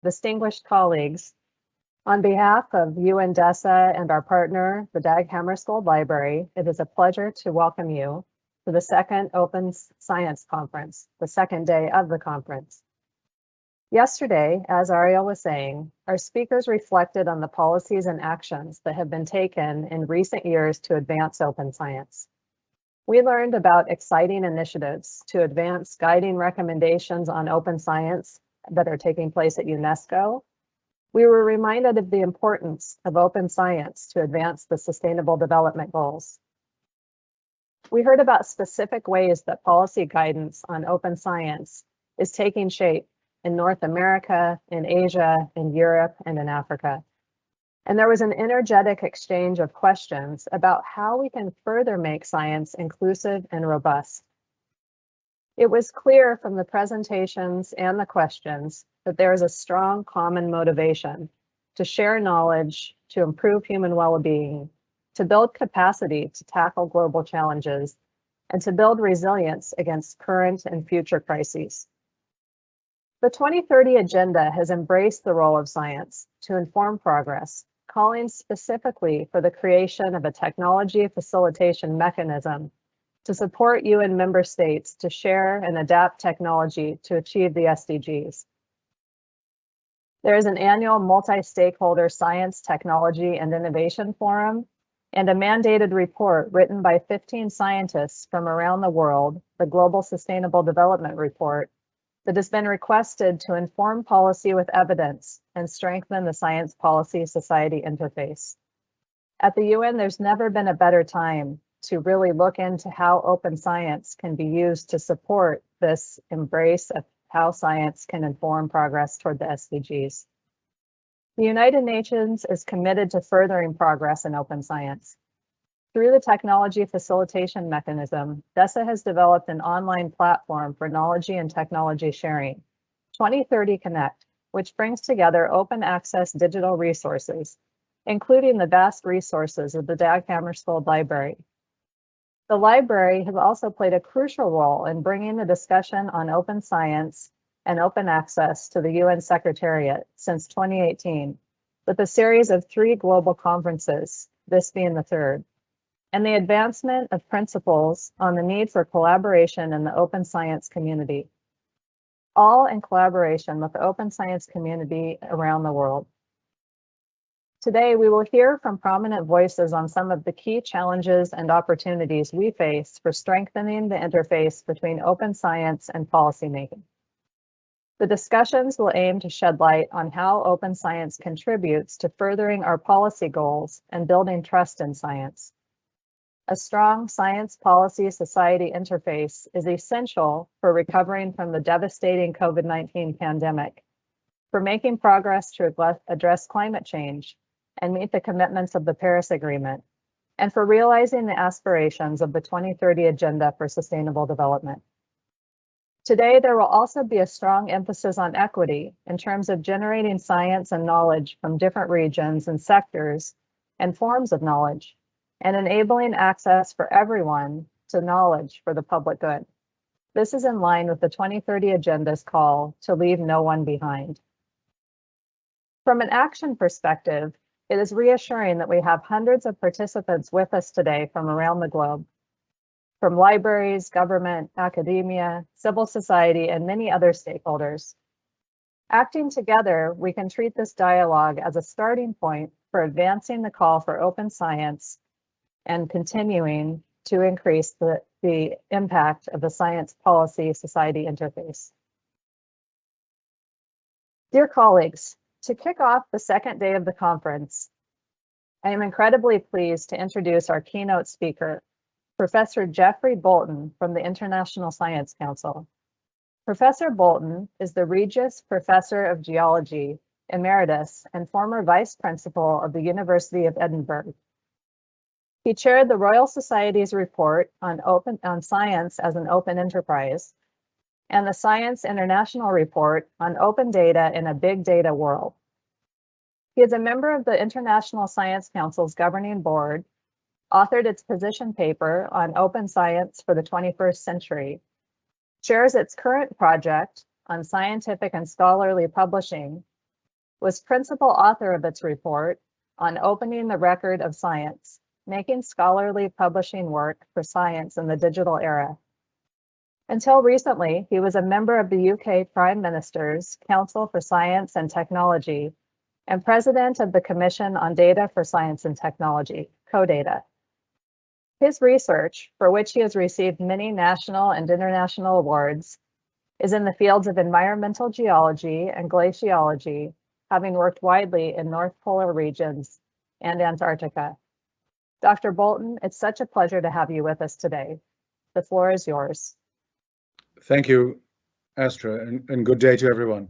distinguished colleagues, on behalf of UNDESA and our partner, the Dag Hammarskjöld Library, it is a pleasure to welcome you to the second Open Science Conference, the second day of the conference. Yesterday, as Ariel was saying, our speakers reflected on the policies and actions that have been taken in recent years to advance open science. We learned about exciting initiatives to advance guiding recommendations on open science that are taking place at UNESCO. We were reminded of the importance of open science to advance the Sustainable Development Goals. We heard about specific ways that policy guidance on open science is taking shape in North America, in Asia, in Europe, and in Africa. And there was an energetic exchange of questions about how we can further make science inclusive and robust. It was clear from the presentations and the questions that there is a strong common motivation to share knowledge, to improve human well-being, to build capacity to tackle global challenges, and to build resilience against current and future crises. The 2030 Agenda has embraced the role of science to inform progress, calling specifically for the creation of a technology facilitation mechanism to support UN member states to share and adapt technology to achieve the SDGs. There is an annual multi-stakeholder science, technology, and innovation forum and a mandated report written by 15 scientists from around the world, the Global Sustainable Development Report, that has been requested to inform policy with evidence and strengthen the science policy society interface. At the UN, there's never been a better time to really look into how open science can be used to support this embrace of how science can inform progress toward the SDGs. The United Nations is committed to furthering progress in open science. Through the Technology Facilitation Mechanism, DESA has developed an online platform for knowledge and technology sharing, 2030 Connect, which brings together open access digital resources, including the vast resources of the Dag Hammarskjöld Library. The library has also played a crucial role in bringing the discussion on open science and open access to the UN Secretariat since 2018, with a series of 3 global conferences, this being the third, and the advancement of principles on the need for collaboration in the open science community, all in collaboration with the open science community around the world. Today, we will hear from prominent voices on some of the key challenges and opportunities we face for strengthening the interface between open science and policymaking. The discussions will aim to shed light on how open science contributes to furthering our policy goals and building trust in science. A strong science policy society interface is essential for recovering from the devastating COVID-19 pandemic, for making progress to address climate change and meet the commitments of the Paris Agreement, and for realizing the aspirations of the 2030 Agenda for Sustainable Development. Today, there will also be a strong emphasis on equity in terms of generating science and knowledge from different regions and sectors and forms of knowledge, and enabling access for everyone to knowledge for the public good. This is in line with the 2030 Agenda's call to leave no one behind. From an action perspective, it is reassuring that we have hundreds of participants with us today from around the globe, from libraries, government, academia, civil society, and many other stakeholders. Acting together, we can treat this dialogue as a starting point for advancing the call for open science and continuing to increase the impact of the science policy society interface. Dear colleagues, to kick off the second day of the conference, I am incredibly pleased to introduce our keynote speaker, Professor Geoffrey Boulton from the International Science Council. Professor Boulton is the Regius Professor of Geology, Emeritus, and former Vice Principal of the University of Edinburgh. He chaired the Royal Society's report on science as an open enterprise and the Science International report on open data in a big data world. He is a member of the International Science Council's governing board, authored its position paper on open science for the 21st century, chairs its current project on scientific and scholarly publishing, was principal author of its report on opening the record of science, making scholarly publishing work for science in the digital era. Until recently, he was a member of the UK Prime Minister's Council for Science and Technology and president of the Commission on Data for Science and Technology, CODATA. His research, for which he has received many national and international awards, is in the fields of environmental geology and glaciology, having worked widely in North Polar regions and Antarctica. Dr. Boulton, it's such a pleasure to have you with us today. The floor is yours. Thank you, Astra, and good day to everyone.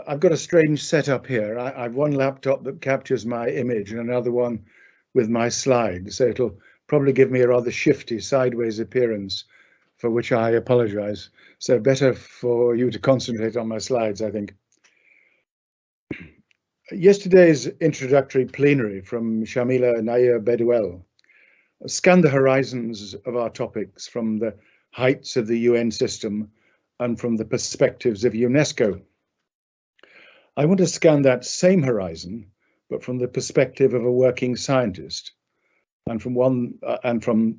I've got a strange setup here. I've one laptop that captures my image and another one with my slides, so it'll probably give me a rather shifty sideways appearance, for which I apologize. So better for you to concentrate on my slides, I think. Yesterday's introductory plenary from Shamila Nair Bedouel scanned the horizons of our topics from the heights of the UN system and from the perspectives of UNESCO. I want to scan that same horizon, but from the perspective of a working scientist, and from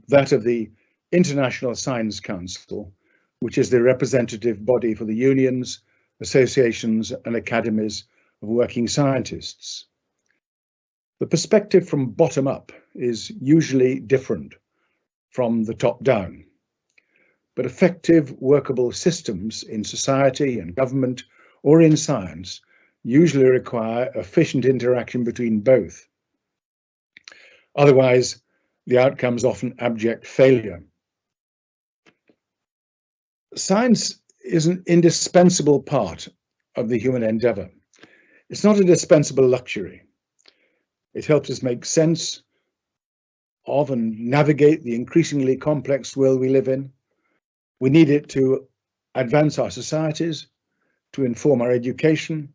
that of the International Science Council, which is the representative body for the unions, associations, and academies of working scientists. The perspective from bottom up is usually different from the top down, but effective workable systems in society and government or in science usually require efficient interaction between both. Otherwise, the outcome is often abject failure. Science is an indispensable part of the human endeavor. It's not a dispensable luxury. It helps us make sense of and navigate the increasingly complex world we live in. We need it to advance our societies, to inform our education,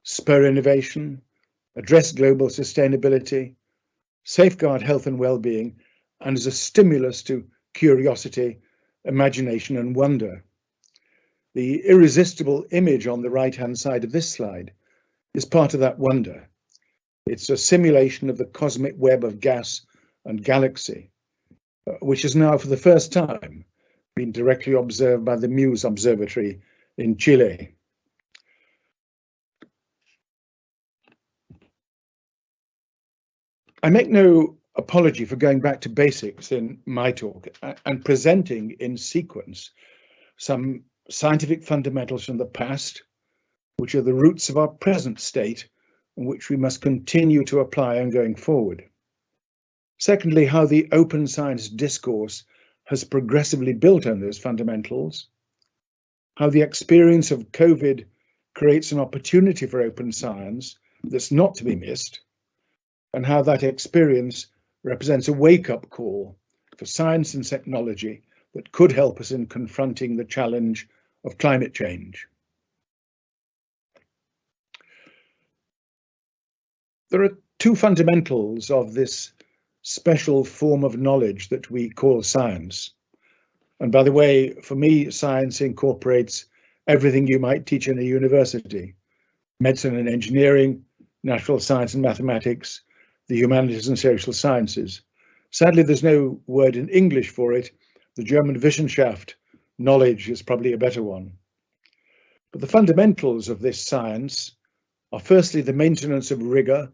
spur innovation, address global sustainability, safeguard health and well-being, and as a stimulus to curiosity, imagination, and wonder. The irresistible image on the right-hand side of this slide is part of that wonder. It's a simulation of the cosmic web of gas and galaxy, which is now for the first time been directly observed by the Muse Observatory in Chile. I make no apology for going back to basics in my talk and presenting in sequence some scientific fundamentals from the past, which are the roots of our present state, and which we must continue to apply on going forward. Secondly, how the open science discourse has progressively built on those fundamentals, how the experience of COVID creates an opportunity for open science that's not to be missed, and how that experience represents a wake-up call for science and technology that could help us in confronting the challenge of climate change. There are two fundamentals of this special form of knowledge that we call science. And by the way, for me, science incorporates everything you might teach in a university: medicine and engineering, natural science and mathematics, the humanities and social sciences. Sadly, there's no word in English for it. The German Wissenschaft, knowledge, is probably a better one. But the fundamentals of this science are firstly the maintenance of rigor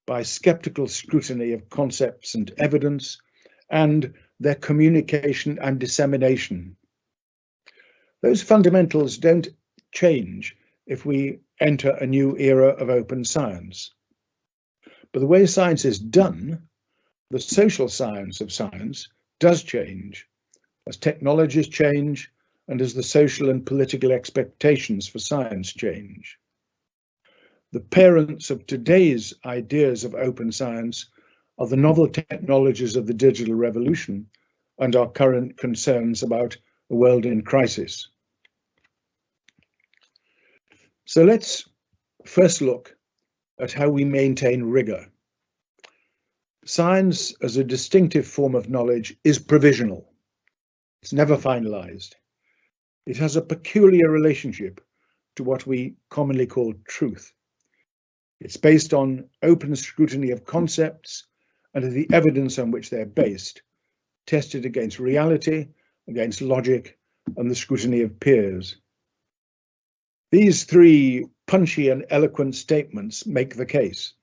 by skeptical scrutiny of concepts and evidence, and their communication and dissemination. Those fundamentals don't change if we enter a new era of open science. But the way science is done, the social science of science, does change as technologies change and as the social and political expectations for science change. The parents of today's ideas of open science are the novel technologies of the digital revolution and our current concerns about a world in crisis. So let's first look at how we maintain rigor. Science as a distinctive form of knowledge is provisional. It's never finalized. It has a peculiar relationship to what we commonly call truth. It's based on open scrutiny of concepts and of the evidence on which they're based, tested against reality, against logic, and the scrutiny of peers. These three punchy and eloquent statements make the case.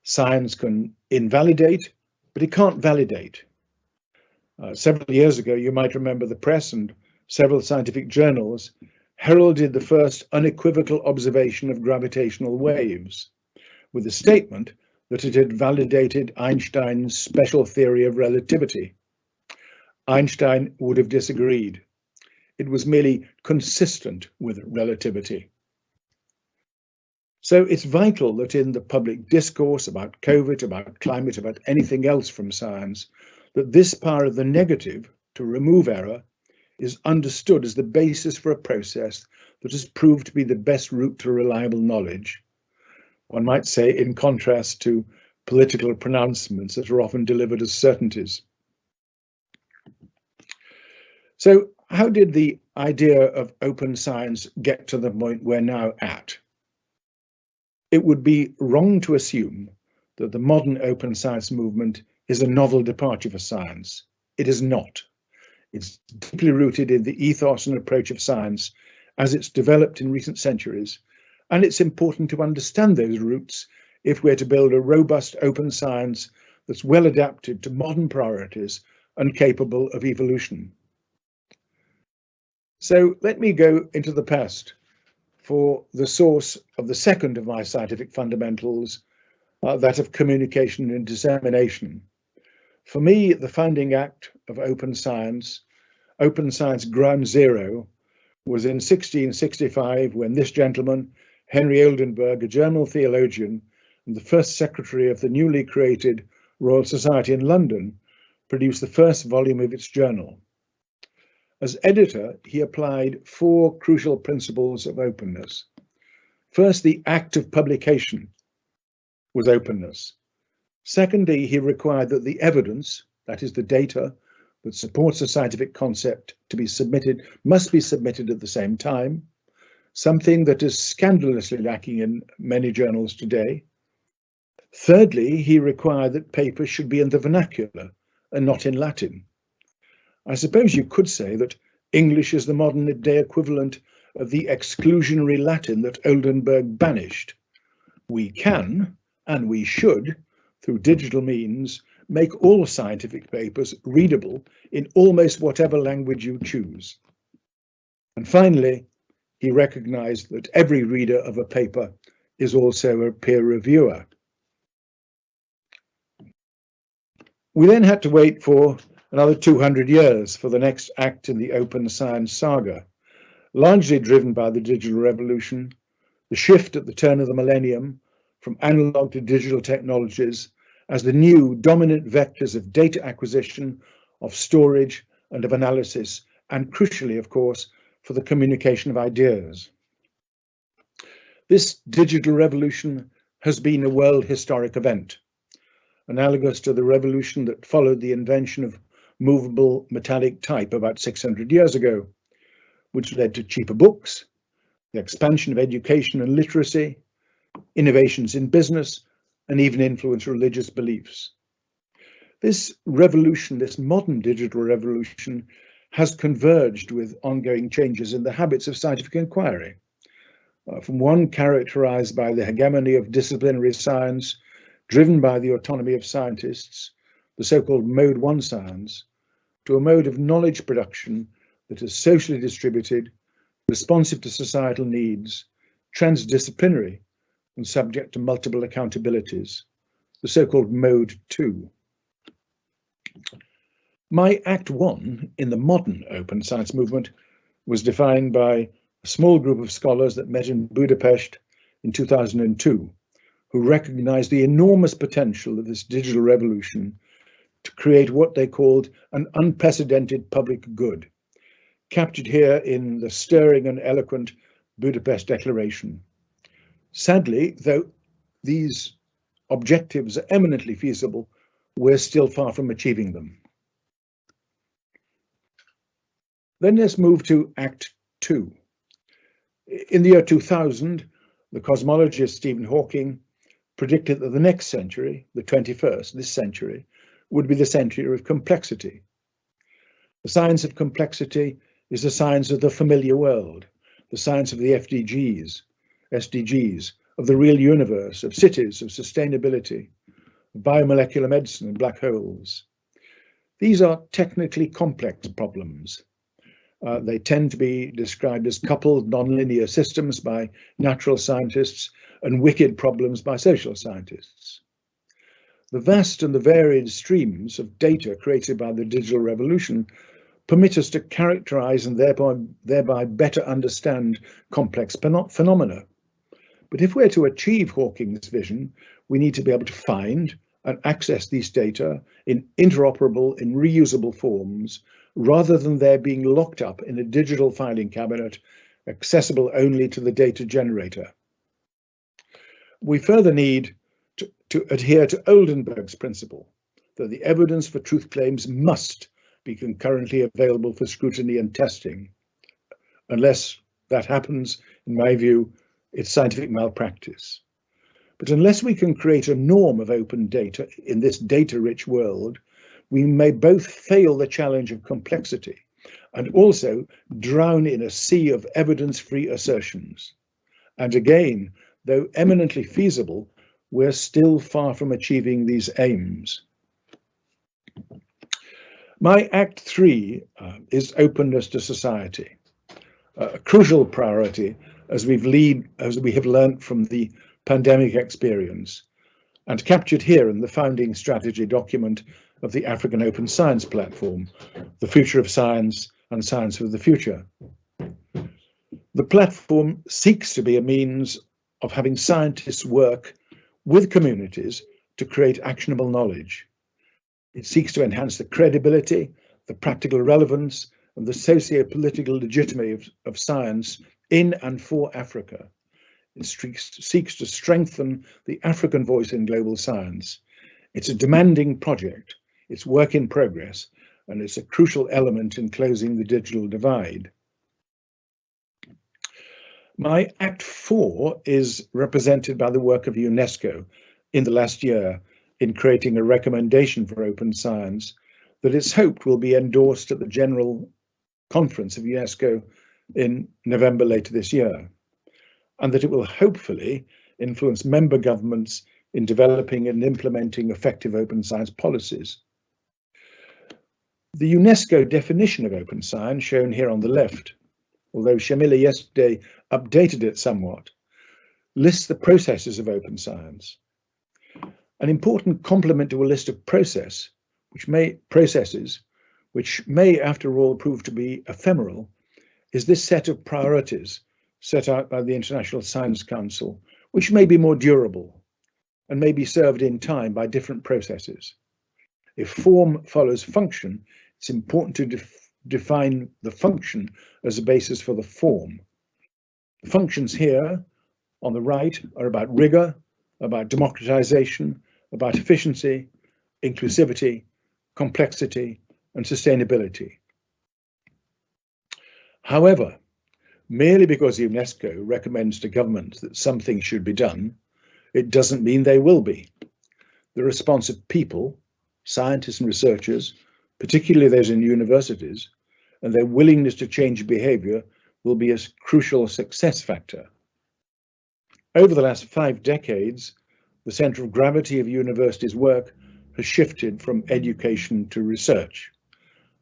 Science can invalidate, but it can't validate. Several years ago, you might remember the press and several scientific journals heralded the first unequivocal observation of gravitational waves, with the statement that it had validated Einstein's special theory of relativity. Einstein would have disagreed. It was merely consistent with relativity. So it's vital that in the public discourse about COVID, about climate, about anything else from science, that this power of the negative to remove error is understood as the basis for a process that has proved to be the best route to reliable knowledge. One might say in contrast to political pronouncements that are often delivered as certainties. So how did the idea of open science get to the point we're now at? It would be wrong to assume that the modern open science movement is a novel departure for science. It is not. It's deeply rooted in the ethos and approach of science as it's developed in recent centuries, and it's important to understand those roots if we're to build a robust open science that's well adapted to modern priorities and capable of evolution. So let me go into the past for the source of the second of my scientific fundamentals, that of communication and dissemination. For me, the founding act of open science ground zero, was in 1665 when this gentleman, Henry Oldenburg, a German theologian and the first secretary of the newly created Royal Society in London, produced the first volume of its journal. As editor, he applied four crucial principles of openness. First, the act of publication was openness. Secondly, he required that the evidence, that is the data that supports a scientific concept must be submitted at the same time, something that is scandalously lacking in many journals today. Thirdly, he required that papers should be in the vernacular and not in Latin. I suppose you could say that English is the modern day equivalent of the exclusionary Latin that Oldenburg banished. We can, and we should, through digital means, make all scientific papers readable in almost whatever language you choose. And finally, he recognized that every reader of a paper is also a peer reviewer. We then had to wait for another 200 years for the next act in the open science saga, largely driven by the digital revolution, the shift at the turn of the millennium from analog to digital technologies as the new dominant vectors of data acquisition, of storage, and of analysis, and crucially, of course, for the communication of ideas. This digital revolution has been a world historic event, analogous to the revolution that followed the invention of movable metallic type about 600 years ago, which led to cheaper books, the expansion of education and literacy, innovations in business, and even influenced religious beliefs. This revolution, this modern digital revolution, has converged with ongoing changes in the habits of scientific inquiry, from one characterized by the hegemony of disciplinary science, driven by the autonomy of scientists, the so-called mode one science, to a mode of knowledge production that is socially distributed, responsive to societal needs, transdisciplinary, and subject to multiple accountabilities, the so-called mode two. My Act One in the modern open science movement was defined by a small group of scholars that met in Budapest in 2002, who recognized the enormous potential of this digital revolution to create what they called an unprecedented public good, captured here in the stirring and eloquent Budapest Declaration. Sadly, though these objectives are eminently feasible, we're still far from achieving them. Then let's move to Act Two. In the year 2000, the cosmologist Stephen Hawking predicted that the next century, the 21st, this century, would be the century of complexity. The science of complexity is the science of the familiar world, the science of the SDGs, of the real universe, of cities, of sustainability, of biomolecular medicine and black holes. These are technically complex problems. They tend to be described as coupled nonlinear systems by natural scientists and wicked problems by social scientists. The vast and the varied streams of data created by the digital revolution permit us to characterize and thereby better understand complex phenomena. But if we're to achieve Hawking's vision, we need to be able to find and access these data in interoperable and reusable forms, rather than their being locked up in a digital filing cabinet accessible only to the data generator. We further need to adhere to Oldenburg's principle that the evidence for truth claims must be concurrently available for scrutiny and testing. Unless that happens, in my view, it's scientific malpractice. But unless we can create a norm of open data in this data-rich world, we may both fail the challenge of complexity and also drown in a sea of evidence-free assertions. And again, though eminently feasible, we're still far from achieving these aims. My Act 3 is openness to society, a crucial priority as we have learned from the pandemic experience, and captured here in the founding strategy document of the African Open Science Platform, the future of science and science for the future. The platform seeks to be a means of having scientists work with communities to create actionable knowledge. It seeks to enhance the credibility, the practical relevance, and the socio-political legitimacy of science in and for Africa. It seeks to strengthen the African voice in global science. It's a demanding project, it's work in progress, and it's a crucial element in closing the digital divide. My Act 4 is represented by the work of UNESCO in the last year in creating a recommendation for open science that it's hoped will be endorsed at the General Conference of UNESCO in November later this year, and that it will hopefully influence member governments in developing and implementing effective open science policies. The UNESCO definition of open science, shown here on the left, although Shamila yesterday updated it somewhat, lists the processes of open science. An important complement to a list of processes, which may, after all, prove to be ephemeral, is this set of priorities set out by the International Science Council, which may be more durable and may be served in time by different processes. If form follows function, it's important to define the function as a basis for the form. The functions here on the right are about rigor, about democratization, about efficiency, inclusivity, complexity, and sustainability. However, merely because UNESCO recommends to governments that something should be done, it doesn't mean they will be. The response of people, scientists and researchers, particularly those in universities, and their willingness to change behavior will be a crucial success factor. Over the last 5 decades, the center of gravity of universities' work has shifted from education to research,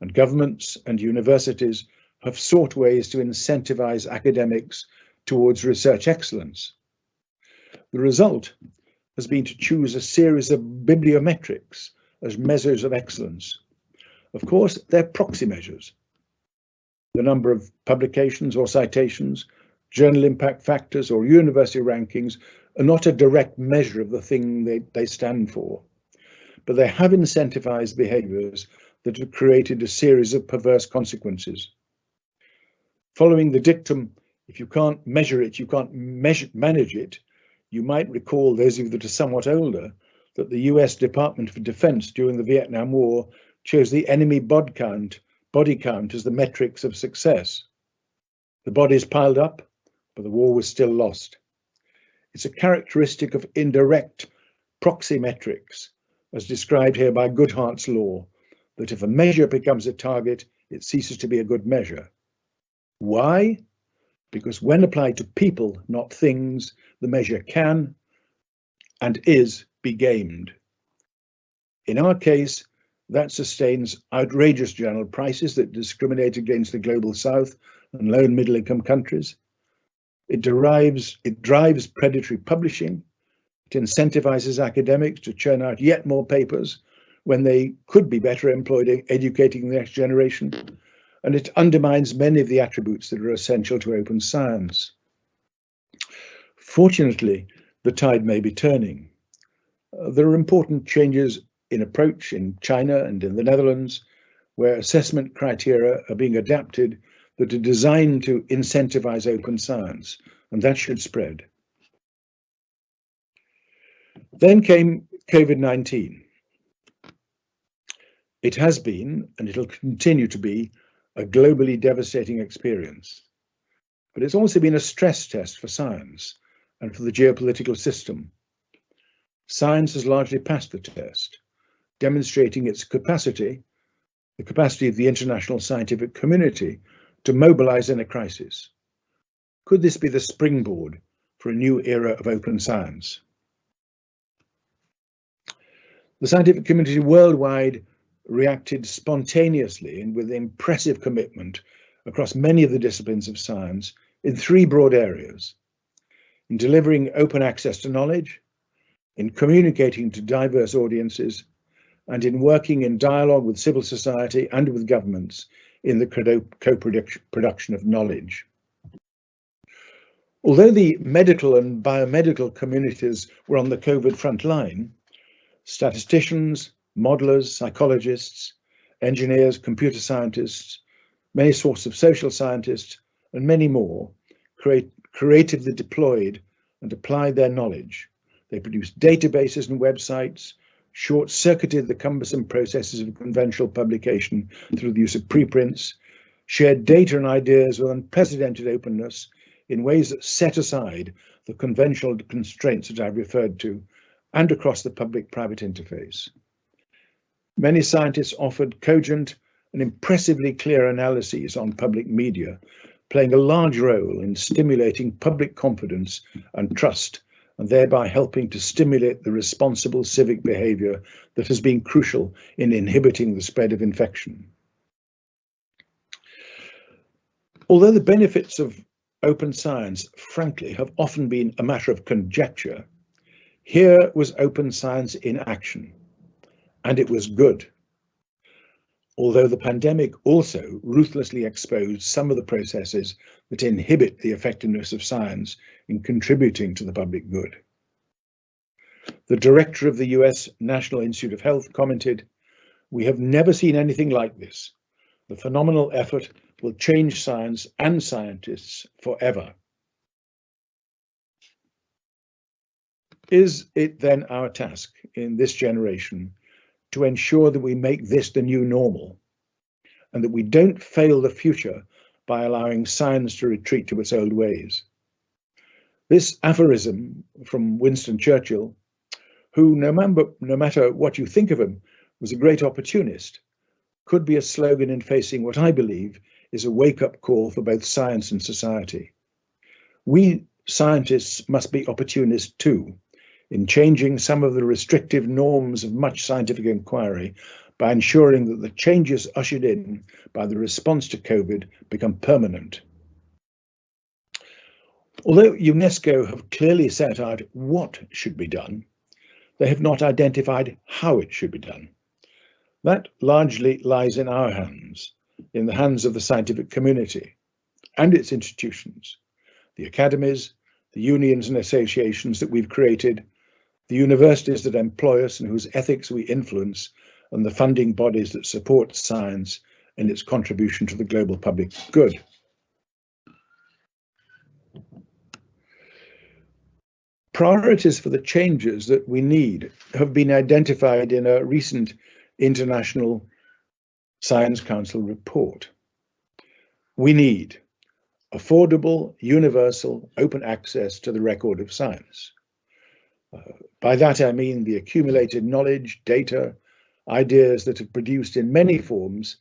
and governments and universities have sought ways to incentivize academics towards research excellence. The result has been to choose a series of bibliometrics as measures of excellence. Of course, they're proxy measures. The number of publications or citations, journal impact factors, or university rankings are not a direct measure of the thing they stand for, but they have incentivized behaviors that have created a series of perverse consequences. Following the dictum, if you can't measure it, you can't manage it, you might recall, those of you that are somewhat older, that the US Department of Defense during the Vietnam War chose the enemy body count as the metrics of success. The bodies piled up, but the war was still lost. It's a characteristic of indirect proxymetrics, as described here by Goodhart's law, that if a measure becomes a target, it ceases to be a good measure. Why? Because when applied to people, not things, the measure can and is be gamed. In our case, that sustains outrageous general prices that discriminate against the global south and low and middle income countries. It drives predatory publishing. It incentivizes academics to churn out yet more papers when they could be better employed educating the next generation. And it undermines many of the attributes that are essential to open science. Fortunately, the tide may be turning. There are important changes in approach in China and in the Netherlands, where assessment criteria are being adapted that are designed to incentivize open science, and that should spread. Then came COVID-19. It has been, and it'll continue to be, a globally devastating experience. But it's also been a stress test for science and for the geopolitical system. Science has largely passed the test, demonstrating its capacity, the capacity of the international scientific community to mobilize in a crisis. Could this be the springboard for a new era of open science? The scientific community worldwide reacted spontaneously and with impressive commitment across many of the disciplines of science in three broad areas: in delivering open access to knowledge, in communicating to diverse audiences, and in working in dialogue with civil society and with governments in the co-production of knowledge. Although the medical and biomedical communities were on the COVID front line, statisticians, modelers, psychologists, engineers, computer scientists, many sorts of social scientists, and many more creatively deployed and applied their knowledge. They produced databases and websites, short-circuited the cumbersome processes of conventional publication through the use of preprints, shared data and ideas with unprecedented openness in ways that set aside the conventional constraints that I've referred to, and across the public-private interface. Many scientists offered cogent and impressively clear analyses on public media, playing a large role in stimulating public confidence and trust, and thereby helping to stimulate the responsible civic behavior that has been crucial in inhibiting the spread of infection. Although the benefits of open science, frankly, have often been a matter of conjecture, here was open science in action, and it was good. Although the pandemic also ruthlessly exposed some of the processes that inhibit the effectiveness of science in contributing to the public good. The director of the US National Institute of Health commented, "We have never seen anything like this. The phenomenal effort will change science and scientists forever." Is it then our task in this generation to ensure that we make this the new normal and that we don't fail the future by allowing science to retreat to its old ways? This aphorism from Winston Churchill, who, no matter what you think of him, was a great opportunist, could be a slogan in facing what I believe is a wake-up call for both science and society. We scientists must be opportunists too, in changing some of the restrictive norms of much scientific inquiry by ensuring that the changes ushered in by the response to COVID become permanent. Although UNESCO have clearly set out what should be done, they have not identified how it should be done. That largely lies in our hands, in the hands of the scientific community and its institutions, the academies, the unions and associations that we've created, the universities that employ us and whose ethics we influence, and the funding bodies that support science in its contribution to the global public good. Priorities for the changes that we need have been identified in a recent International Science Council report. We need affordable, universal, open access to the record of science. By that I mean the accumulated knowledge, data, ideas that have produced in many forms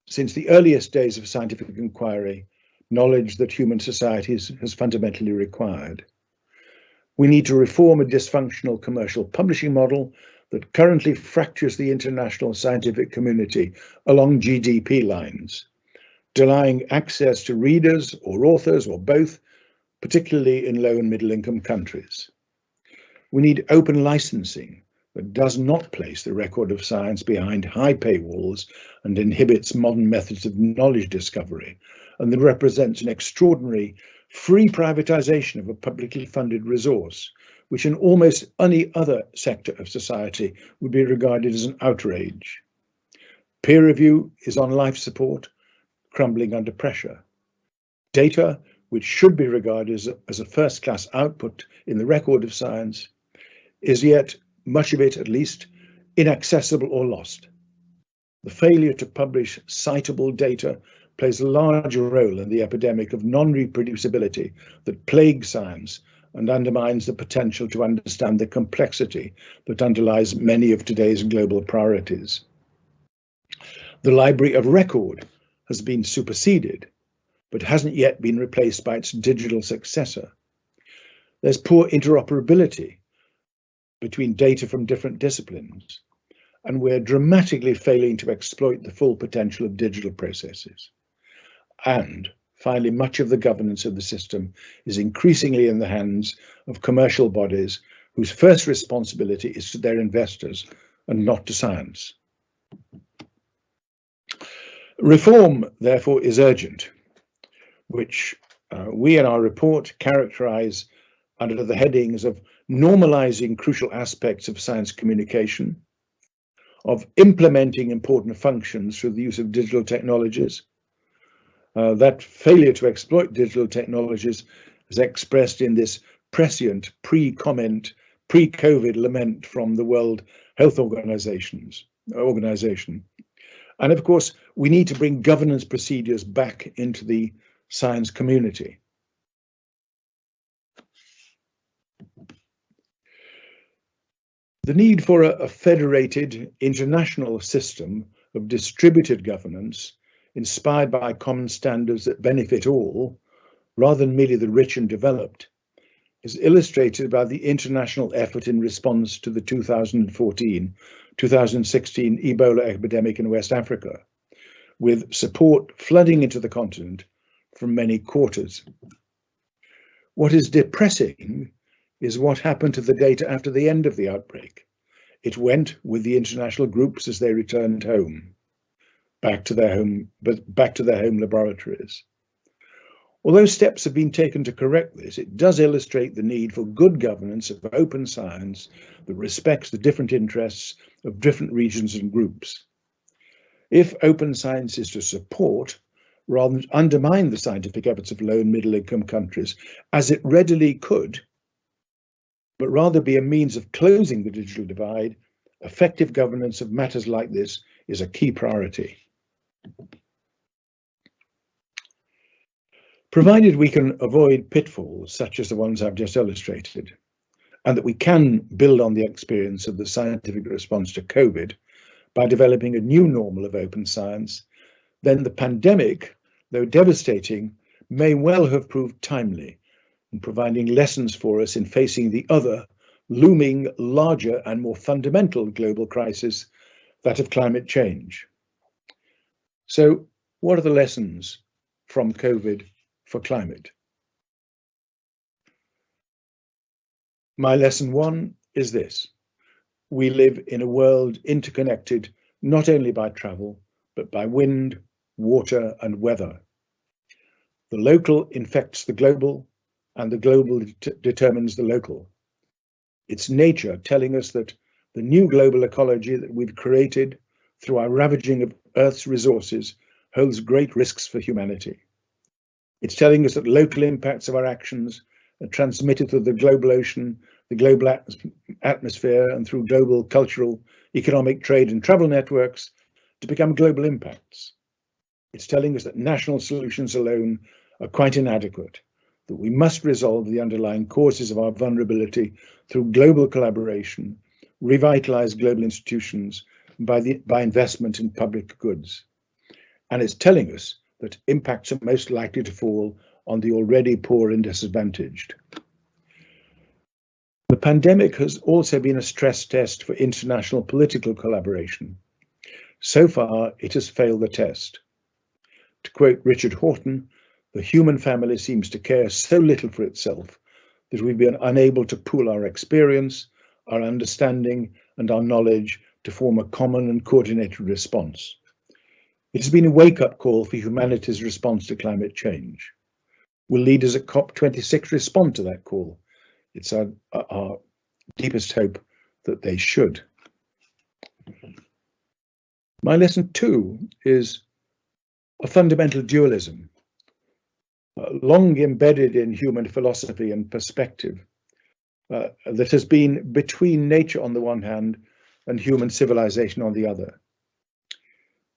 since the earliest days of scientific inquiry, knowledge that human society has fundamentally required. We need to reform a dysfunctional commercial publishing model that currently fractures the international scientific community along GDP lines, denying access to readers or authors or both, particularly in low and middle income countries. We need open licensing that does not place the record of science behind high paywalls and inhibits modern methods of knowledge discovery, and that represents an extraordinary free privatization of a publicly funded resource, which in almost any other sector of society would be regarded as an outrage. Peer review is on life support, crumbling under pressure. Data, which should be regarded as a first-class output in the record of science, is yet, much of it at least, inaccessible or lost. The failure to publish citable data plays a large role in the epidemic of non-reproducibility that plagues science and undermines the potential to understand the complexity that underlies many of today's global priorities. The Library of Record has been superseded, but hasn't yet been replaced by its digital successor. There's poor interoperability between data from different disciplines, and we're dramatically failing to exploit the full potential of digital processes. And finally, much of the governance of the system is increasingly in the hands of commercial bodies whose first responsibility is to their investors and not to science. Reform, therefore, is urgent, which we in our report characterize under the headings of normalizing crucial aspects of science communication, of implementing important functions through the use of digital technologies. That failure to exploit digital technologies is expressed in this prescient pre-COVID lament from the World Health Organization. And of course, we need to bring governance procedures back into the science community. The need for a federated international system of distributed governance inspired by common standards that benefit all, rather than merely the rich and developed, is illustrated by the international effort in response to the 2014-2016 Ebola epidemic in West Africa, with support flooding into the continent from many quarters. What is depressing is what happened to the data after the end of the outbreak. It went with the international groups as they returned home, back to their home laboratories. Although steps have been taken to correct this, it does illustrate the need for good governance of open science that respects the different interests of different regions and groups. If open science is to support rather than undermine the scientific efforts of low and middle income countries, as it readily could, but rather be a means of closing the digital divide, effective governance of matters like this is a key priority. Provided we can avoid pitfalls such as the ones I've just illustrated, and that we can build on the experience of the scientific response to COVID by developing a new normal of open science, then the pandemic, though devastating, may well have proved timely in providing lessons for us in facing the other, looming, larger and more fundamental global crisis, that of climate change. So, what are the lessons from COVID for climate? My lesson one is this: we live in a world interconnected not only by travel, but by wind, water and weather. The local infects the global, and the global determines the local. It's nature telling us that the new global ecology that we've created through our ravaging of Earth's resources holds great risks for humanity. It's telling us that local impacts of our actions are transmitted through the global ocean, the global atmosphere, and through global cultural, economic, trade and travel networks to become global impacts. It's telling us that national solutions alone are quite inadequate, that we must resolve the underlying causes of our vulnerability through global collaboration, revitalize global institutions by investment in public goods. And it's telling us that impacts are most likely to fall on the already poor and disadvantaged. The pandemic has also been a stress test for international political collaboration. So far, it has failed the test. To quote Richard Horton, the human family seems to care so little for itself that we've been unable to pool our experience, our understanding, and our knowledge to form a common and coordinated response. It has been a wake-up call for humanity's response to climate change. Will leaders at COP26 respond to that call? It's our deepest hope that they should. My lesson 2 is a fundamental dualism, long embedded in human philosophy and perspective, that has been between nature on the one hand and human civilization on the other.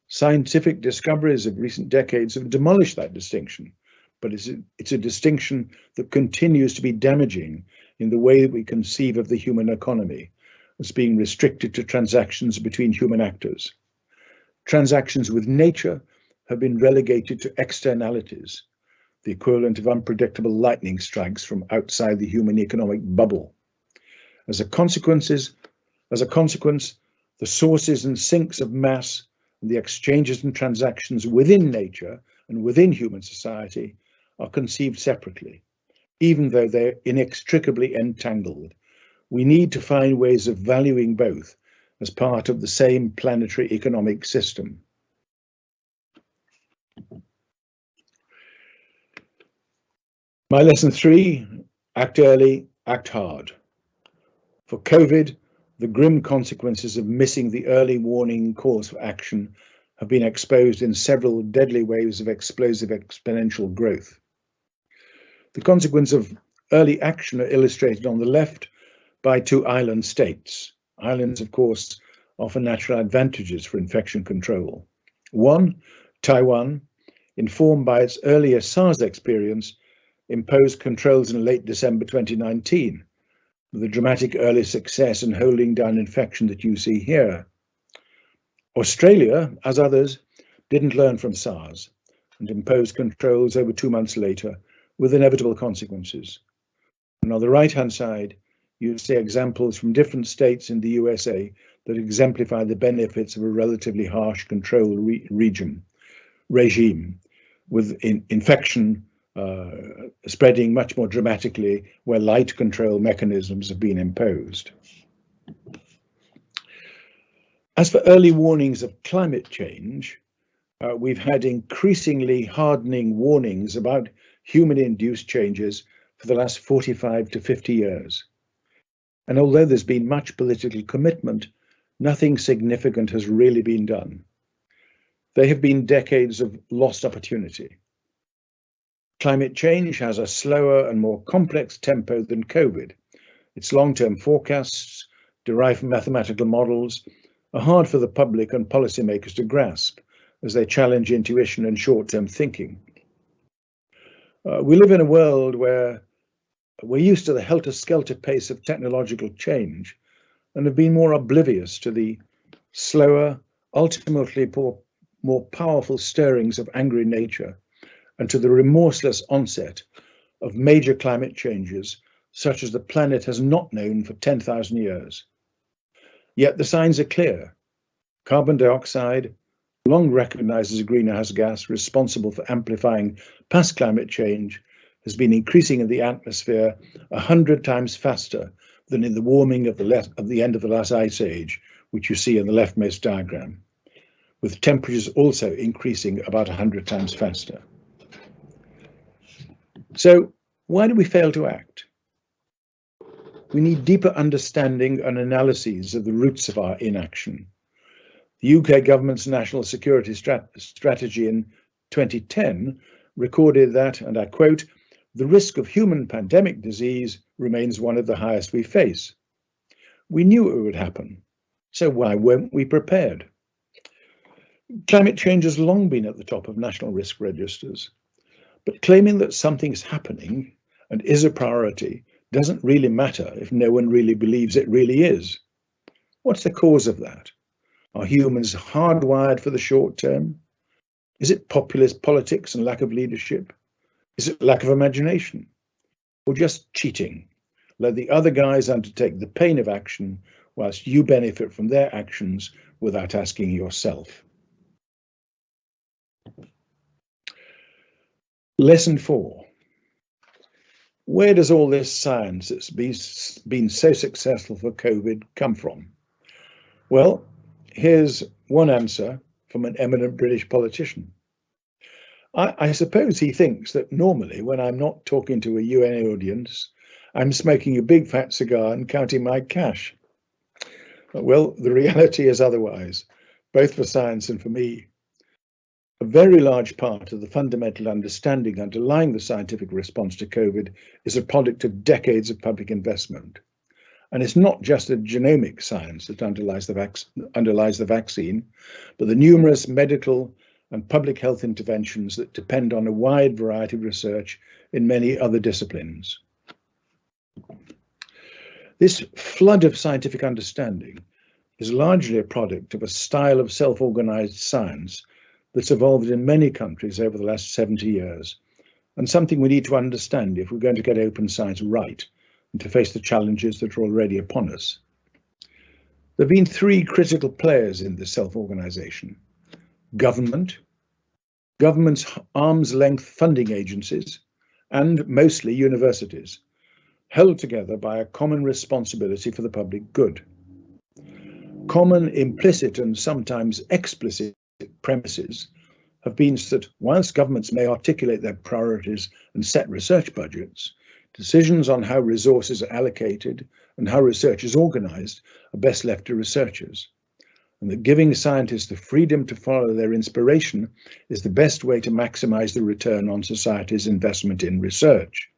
Scientific discoveries of recent decades have demolished that distinction, but it's a distinction that continues to be damaging in the way that we conceive of the human economy as being restricted to transactions between human actors. Transactions with nature have been relegated to externalities, the equivalent of unpredictable lightning strikes from outside the human economic bubble. As a consequence, the sources and sinks of mass and the exchanges and transactions within nature and within human society are conceived separately, even though they're inextricably entangled. We need to find ways of valuing both as part of the same planetary economic system. My lesson 3, act early, act hard. For COVID, the grim consequences of missing the early warning calls for action have been exposed in several deadly waves of explosive exponential growth. The consequence of early action are illustrated on the left by 2 island states. Islands, of course, offer natural advantages for infection control. One, Taiwan, informed by its earlier SARS experience, imposed controls in late December 2019, with a dramatic early success in holding down infection that you see here. Australia, as others, didn't learn from SARS and imposed controls over 2 months later with inevitable consequences. And on the right-hand side, you see examples from different states in the USA that exemplify the benefits of a relatively harsh control regime, with infection spreading much more dramatically where light control mechanisms have been imposed. As for early warnings of climate change, we've had increasingly hardening warnings about human-induced changes for the last 45 to 50 years. And although there's been much political commitment, nothing significant has really been done. They have been decades of lost opportunity. Climate change has a slower and more complex tempo than COVID. Its long-term forecasts, derived from mathematical models, are hard for the public and policymakers to grasp as they challenge intuition and short-term thinking. We live in a world where we're used to the helter-skelter pace of technological change and have been more oblivious to the slower, ultimately more powerful stirrings of angry nature and to the remorseless onset of major climate changes such as the planet has not known for 10,000 years. Yet the signs are clear. Carbon dioxide, long recognized as a greenhouse gas responsible for amplifying past climate change, has been increasing in the atmosphere 100 times faster than in the warming of the end of the last ice age, which you see in the leftmost diagram, with temperatures also increasing about 100 times faster. So why do we fail to act? We need deeper understanding and analyses of the roots of our inaction. The UK government's national security strategy in 2010 recorded that, and I quote, "The risk of human pandemic disease remains one of the highest we face." We knew it would happen, so why weren't we prepared? Climate change has long been at the top of national risk registers, but claiming that something's happening and is a priority doesn't really matter if no one really believes it really is. What's the cause of that? Are humans hardwired for the short term? Is it populist politics and lack of leadership? Is it lack of imagination? Or just cheating? Let the other guys undertake the pain of action whilst you benefit from their actions without asking yourself. Lesson 4. Where does all this science that's been so successful for COVID come from? Well, here's one answer from an eminent British politician. I suppose he thinks that normally when I'm not talking to a UN audience, I'm smoking a big fat cigar and counting my cash. Well, the reality is otherwise, both for science and for me. A very large part of the fundamental understanding underlying the scientific response to COVID is a product of decades of public investment. And it's not just the genomic science that underlies the vaccine, but the numerous medical and public health interventions that depend on a wide variety of research in many other disciplines. This flood of scientific understanding is largely a product of a style of self-organized science that's evolved in many countries over the last 70 years, and something we need to understand if we're going to get open science right and to face the challenges that are already upon us. There have been three critical players in this self-organization: government, government's arm's-length funding agencies, and mostly universities, held together by a common responsibility for the public good. Common implicit and sometimes explicit premises have been that whilst governments may articulate their priorities and set research budgets, decisions on how resources are allocated and how research is organised are best left to researchers, and that giving scientists the freedom to follow their inspiration is the best way to maximise the return on society's investment in research.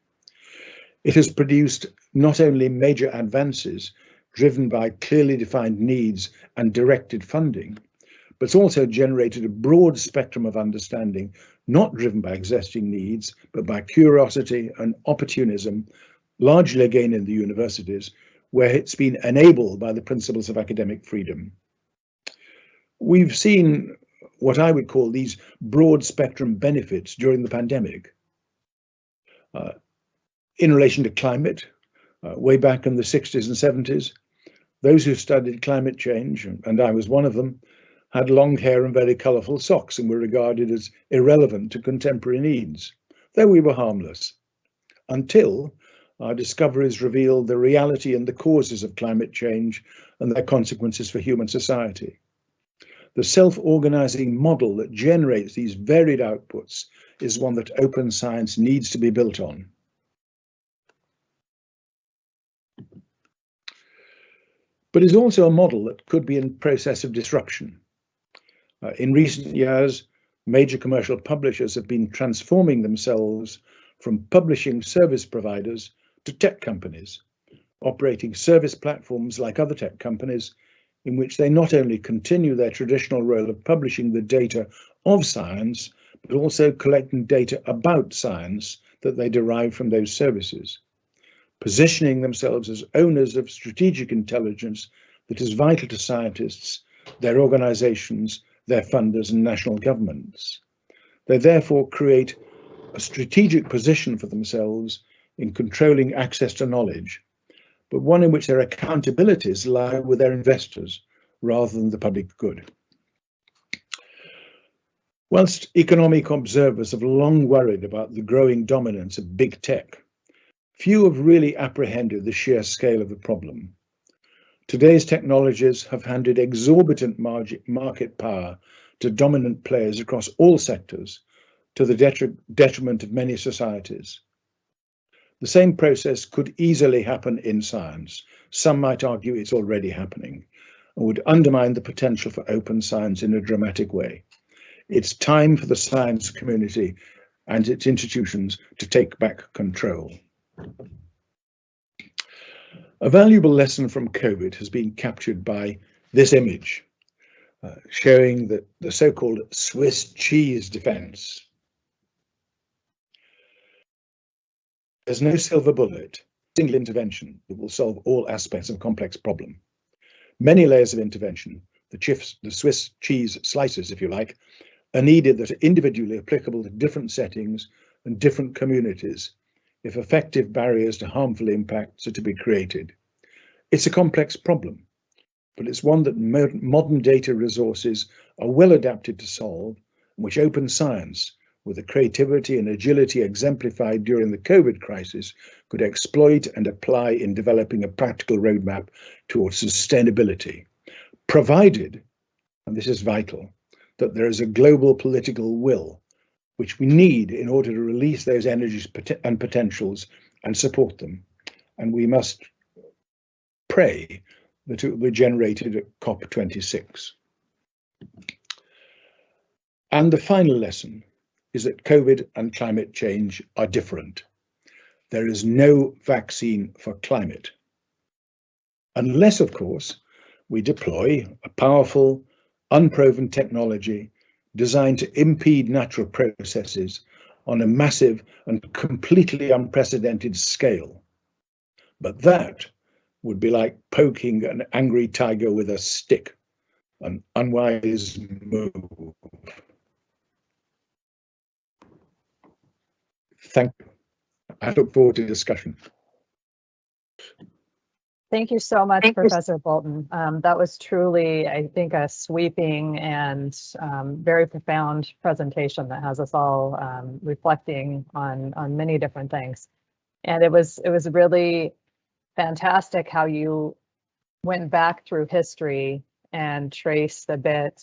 It has produced not only major advances driven by clearly defined needs and directed funding, but it's also generated a broad spectrum of understanding, not driven by existing needs, but by curiosity and opportunism, largely again in the universities, where it's been enabled by the principles of academic freedom. We've seen what I would call these broad spectrum benefits during the pandemic. In relation to climate, way back in the 60s and 70s, those who studied climate change, and I was one of them, had long hair and very colourful socks and were regarded as irrelevant to contemporary needs, though we were harmless, until our discoveries revealed the reality and the causes of climate change and their consequences for human society. The self-organising model that generates these varied outputs is one that open science needs to be built on. But it's also a model that could be in process of disruption. In recent years, major commercial publishers have been transforming themselves from publishing service providers to tech companies, operating service platforms like other tech companies, in which they not only continue their traditional role of publishing the data of science, but also collecting data about science that they derive from those services, positioning themselves as owners of strategic intelligence that is vital to scientists, their organizations, their funders and national governments. They therefore create a strategic position for themselves in controlling access to knowledge, but one in which their accountabilities lie with their investors rather than the public good. Whilst economic observers have long worried about the growing dominance of big tech, few have really apprehended the sheer scale of the problem. Today's technologies have handed exorbitant market power to dominant players across all sectors, to the detriment of many societies. The same process could easily happen in science. Some might argue it's already happening, and would undermine the potential for open science in a dramatic way. It's time for the science community and its institutions to take back control. A valuable lesson from COVID has been captured by this image. showing that the so-called Swiss cheese defense. There's no silver bullet, single intervention that will solve all aspects of a complex problem. Many layers of intervention, the Swiss cheese slices, if you like, are needed that are individually applicable to different settings and different communities if effective barriers to harmful impacts are to be created. It's a complex problem, but it's one that modern data resources are well adapted to solve, which open science, with the creativity and agility exemplified during the COVID crisis, could exploit and apply in developing a practical roadmap towards sustainability, provided, and this is vital, that there is a global political will, which we need in order to release those energies and potentials and support them. And we must pray that it will be generated at COP26. And the final lesson is that COVID and climate change are different. There is no vaccine for climate. Unless, of course, we deploy a powerful, unproven technology designed to impede natural processes on a massive and completely unprecedented scale. But that would be like poking an angry tiger with a stick, an unwise move. Thank you. I look forward to discussion. Thank you so much, Professor Boulton. That was truly, I think, a sweeping and very profound presentation that has us all reflecting on many different things. And it was really fantastic how you went back through history and traced a bit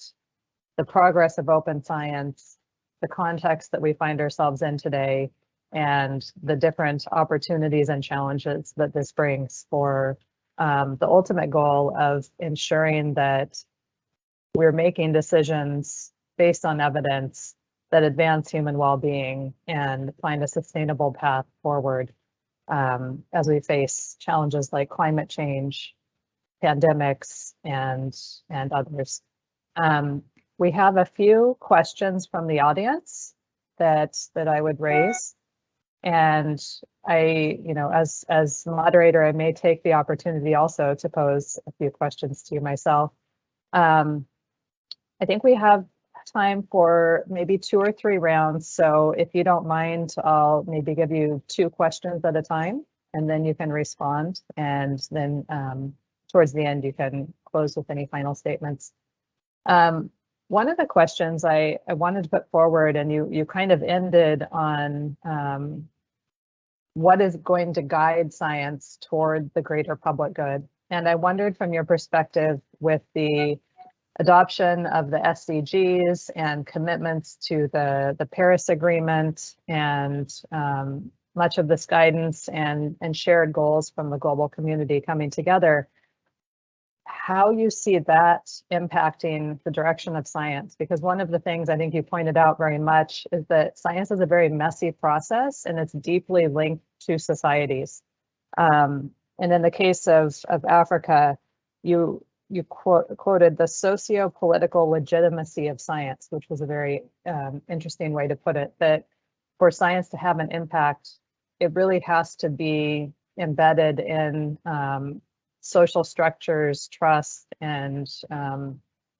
the progress of open science, the context that we find ourselves in today, and the different opportunities and challenges that this brings for the ultimate goal of ensuring that we're making decisions based on evidence that advance human well-being and find a sustainable path forward as we face challenges like climate change, pandemics, and others. We have a few questions from the audience that I would raise. And I, as moderator, I may take the opportunity also to pose a few questions to you myself. I think we have time for maybe 2 or 3 rounds. So if you don't mind, I'll maybe give you 2 questions at a time, and then you can respond. And then towards the end, you can close with any final statements. One of the questions I wanted to put forward, and you kind of ended on what is going to guide science toward the greater public good. And I wondered from your perspective, with the adoption of the SDGs and commitments to the Paris Agreement and much of this guidance and shared goals from the global community coming together, how you see that impacting the direction of science. Because one of the things I think you pointed out very much is that science is a very messy process, and it's deeply linked to societies. And in the case of Africa, you quoted the socio-political legitimacy of science, which was a very interesting way to put it, that for science to have an impact, it really has to be embedded in social structures, trust, and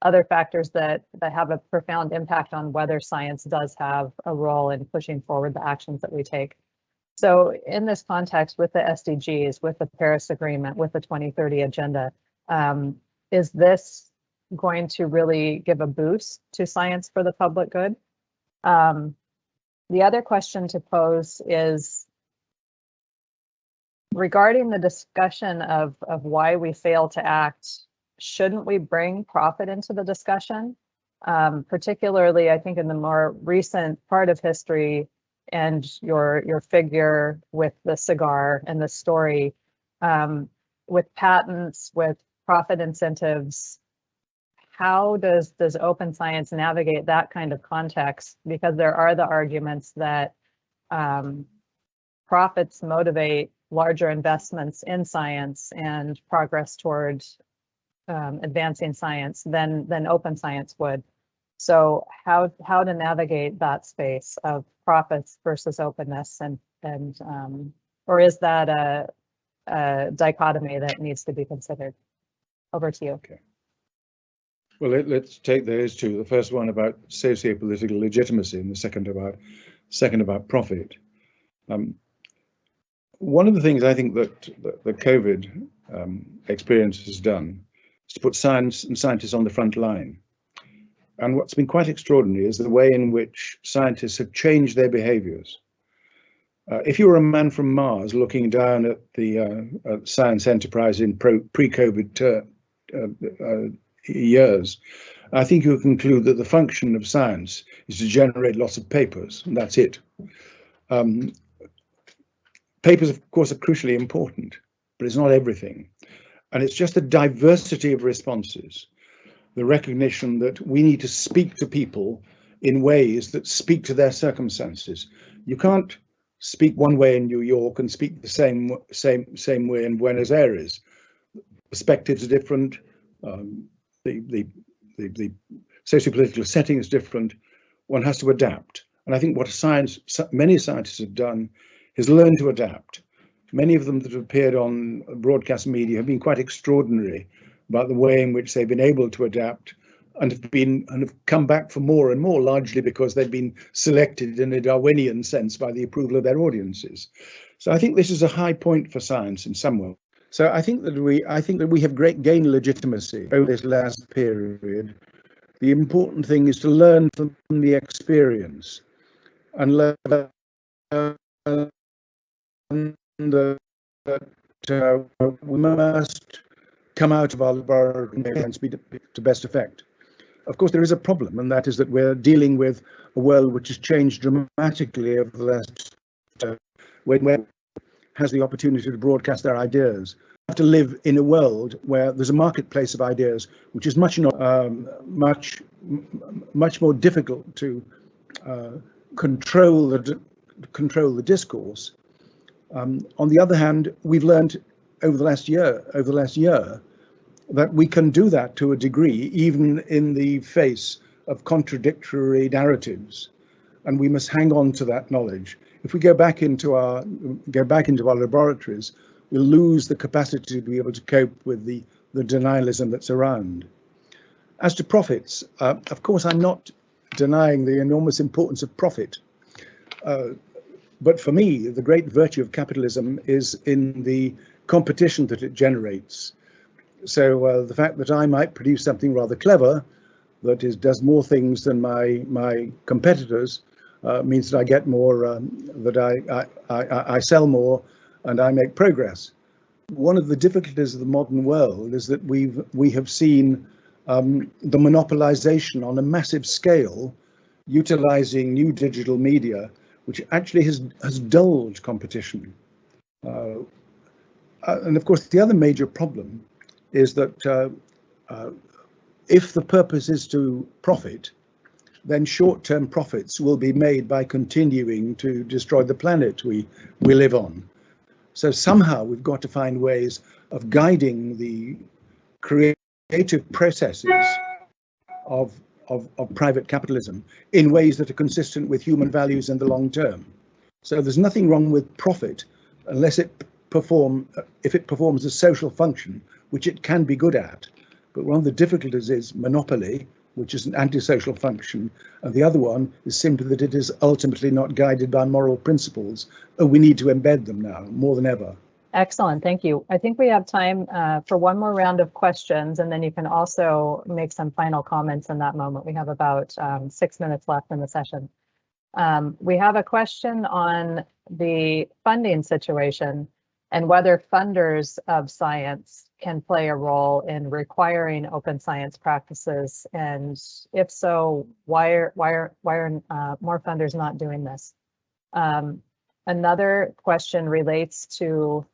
other factors that have a profound impact on whether science does have a role in pushing forward the actions that we take. So in this context, with the SDGs, with the Paris Agreement, with the 2030 Agenda, is this going to really give a boost to science for the public good? The other question to pose is, regarding the discussion of why we fail to act, shouldn't we bring profit into the discussion? Particularly, I think in the more recent part of history, and your figure with the cigar and the story, with patents, with profit incentives, how does open science navigate that kind of context? Because there are the arguments that profits motivate larger investments in science and progress towards advancing science than open science would. So how to navigate that space of profits versus openness, and or is that a dichotomy that needs to be considered? Over to you. Okay. Well, let's take those two. The first one about socio-political legitimacy, and the second about profit. One of the things I think that the COVID experience has done is to put science and scientists on the front line. And what's been quite extraordinary is the way in which scientists have changed their behaviors. If you were a man from Mars looking down at the science enterprise in pre-COVID years, I think you would conclude that the function of science is to generate lots of papers, and that's it. Papers, of course, are crucially important, but it's not everything. And it's just the diversity of responses, the recognition that we need to speak to people in ways that speak to their circumstances. You can't speak one way in New York and speak the same way in Buenos Aires. Perspectives are different. The socio-political setting is different. One has to adapt. And I think what many scientists have done is learn to adapt. Many of them that have appeared on broadcast media have been quite extraordinary about the way in which they've been able to adapt and have come back for more and more, largely because they've been selected in a Darwinian sense by the approval of their audiences. So I think this is a high point for science in some way. So I think that we have gained legitimacy over this last period. The important thing is to learn from the experience and learn that we must come out of our laboratory and speak to best effect. Of course, there is a problem, and that is that we're dealing with a world which has changed dramatically over the last when has the opportunity to broadcast their ideas. We have to live in a world where there's a marketplace of ideas, which is much more difficult to control the discourse. On the other hand, we've learned over the last year that we can do that to a degree, even in the face of contradictory narratives, and we must hang on to that knowledge. If we go back into our laboratories, we'll lose the capacity to be able to cope with the denialism that's around. As to profits, of course, I'm not denying the enormous importance of profit. But for me, the great virtue of capitalism is in the competition that it generates. So the fact that I might produce something rather clever that does more things than my competitors means that I get more, that I sell more, and I make progress. One of the difficulties of the modern world is that we have seen the monopolization on a massive scale, utilizing new digital media, which actually has dulled competition. And of course, the other major problem is that if the purpose is to profit, then short-term profits will be made by continuing to destroy the planet we live on. So somehow we've got to find ways of guiding the creative processes of private capitalism in ways that are consistent with human values in the long term. So there's nothing wrong with profit unless if it performs a social function, which it can be good at. But one of the difficulties is monopoly, which is an antisocial function, and the other one is simply that it is ultimately not guided by moral principles. We need to embed them now more than ever. Excellent, thank you. I think we have time for one more round of questions, and then you can also make some final comments in that moment. We have about 6 minutes left in the session. We have a question on the funding situation and whether funders of science can play a role in requiring open science practices, and if so, why are more funders not doing this? Another question relates to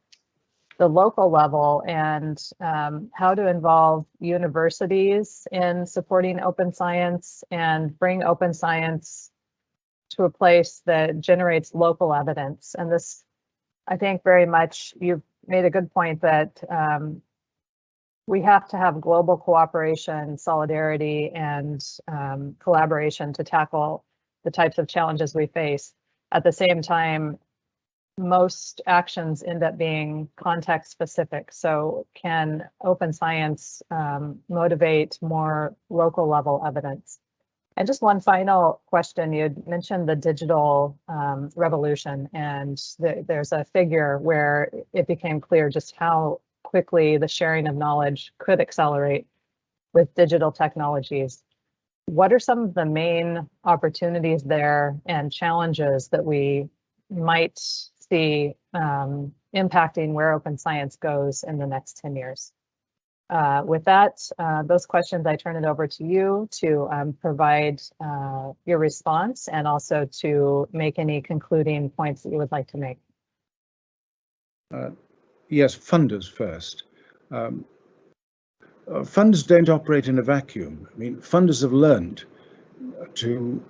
the local level and how to involve universities in supporting open science and bring open science to a place that generates local evidence. And this, I think, very much, you've made a good point that we have to have global cooperation, solidarity, and collaboration to tackle the types of challenges we face. At the same time, most actions end up being context specific. So can open science motivate more local level evidence? And just one final question, you had mentioned the digital revolution, and there's a figure where it became clear just how quickly the sharing of knowledge could accelerate with digital technologies. What are some of the main opportunities there and challenges that we might see impacting where open science goes in the next 10 years? With that, those questions, I turn it over to you to provide your response and also to make any concluding points that you would like to make. Yes, funders first. Funders don't operate in a vacuum. I mean, funders have learned to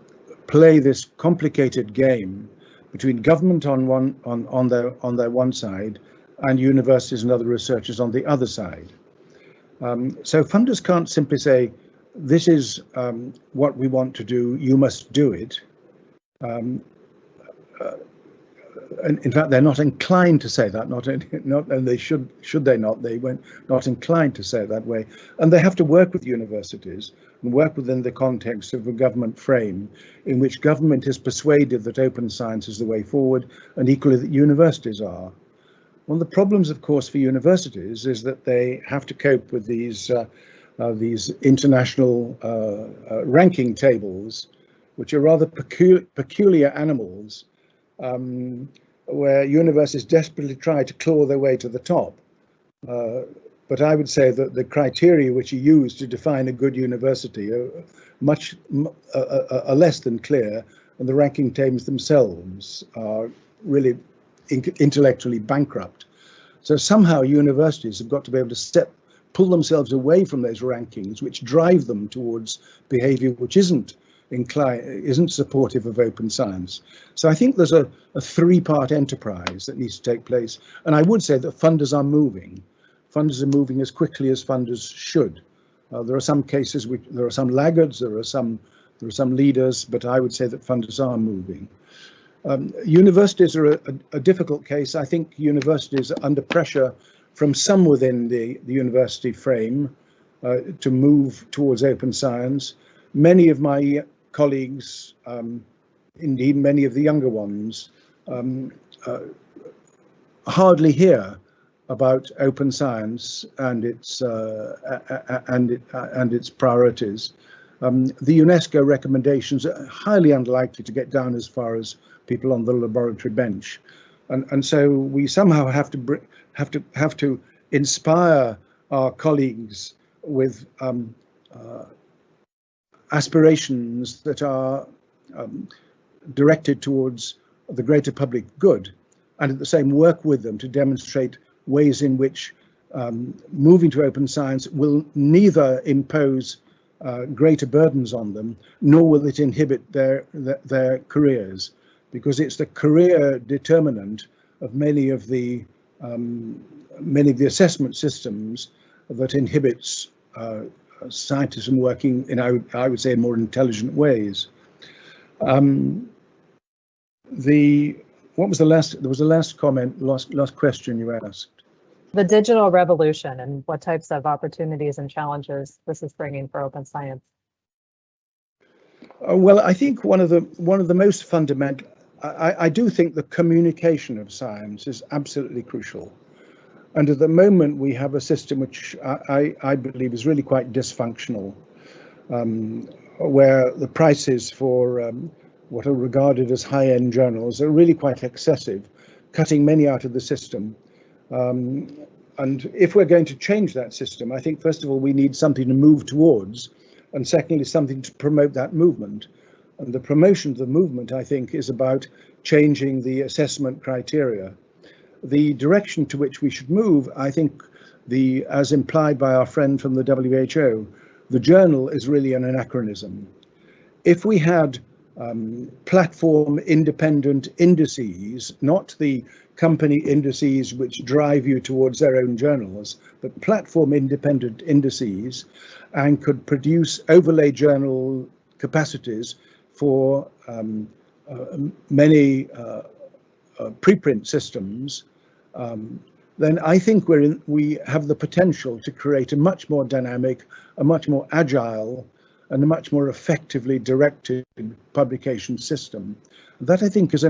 play this complicated game between government on their one side and universities and other researchers on the other side. So funders can't simply say, this is what we want to do, you must do it. And in fact, they're not inclined to say that, and they should they not, they went not inclined to say it that way. And they have to work with universities and work within the context of a government frame in which government is persuaded that open science is the way forward, and equally that universities are. One of the problems, of course, for universities is that they have to cope with these international ranking tables, which are rather peculiar animals, where universities desperately try to claw their way to the top. But I would say that the criteria which are used to define a good university are less than clear, and the ranking tables themselves are really intellectually bankrupt. So somehow universities have got to be able to pull themselves away from those rankings, which drive them towards behavior which isn't supportive of open science. So I think there's a three-part enterprise that needs to take place. And I would say that funders are moving. Funders are moving as quickly as funders should. There are some cases, there are some laggards, there are some leaders, but I would say that funders are moving. Universities are a difficult case. I think universities are under pressure from some within the university frame to move towards open science. Many of my colleagues, indeed many of the younger ones, hardly hear about open science and its priorities. The UNESCO recommendations are highly unlikely to get down as far as people on the laboratory bench, and so we somehow have to inspire our colleagues with aspirations that are directed towards the greater public good, and at the same work with them to demonstrate ways in which moving to open science will neither impose greater burdens on them, nor will it inhibit their careers, because it's the career determinant of many of the assessment systems that inhibits scientists from working in, I would say, more intelligent ways. What was the last? There was a last comment, last question you asked. The digital revolution and what types of opportunities and challenges this is bringing for open science. Well, I think one of the most fundamental. I do think the communication of science is absolutely crucial. And at the moment, we have a system which I believe is really quite dysfunctional, where the prices for what are regarded as high-end journals are really quite excessive, cutting many out of the system. And if we're going to change that system, I think, first of all, we need something to move towards, and secondly, something to promote that movement. And the promotion of the movement, I think, is about changing the assessment criteria. The direction to which we should move, I think, as implied by our friend from the WHO, the journal is really an anachronism. If we had platform independent indices, not the company indices which drive you towards their own journals, but platform independent indices, and could produce overlay journal capacities for many preprint systems, then I think we have the potential to create a much more dynamic, a much more agile, and a much more effectively directed publication system. That, I think, is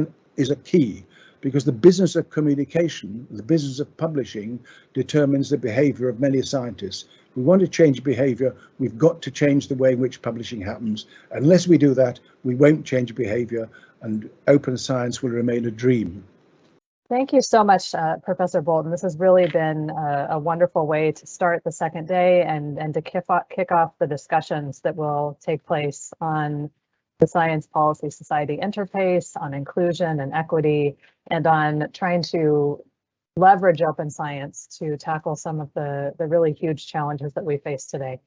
a key, because the business of communication, the business of publishing, determines the behavior of many scientists. We want to change behavior, we've got to change the way in which publishing happens. Unless we do that, we won't change behavior, and open science will remain a dream. Thank you so much, Professor Boulton. This has really been a wonderful way to start the second day and to kick off the discussions that will take place on the Science Policy Society interface, on inclusion and equity, and on trying to leverage open science to tackle some of the really huge challenges that we face today.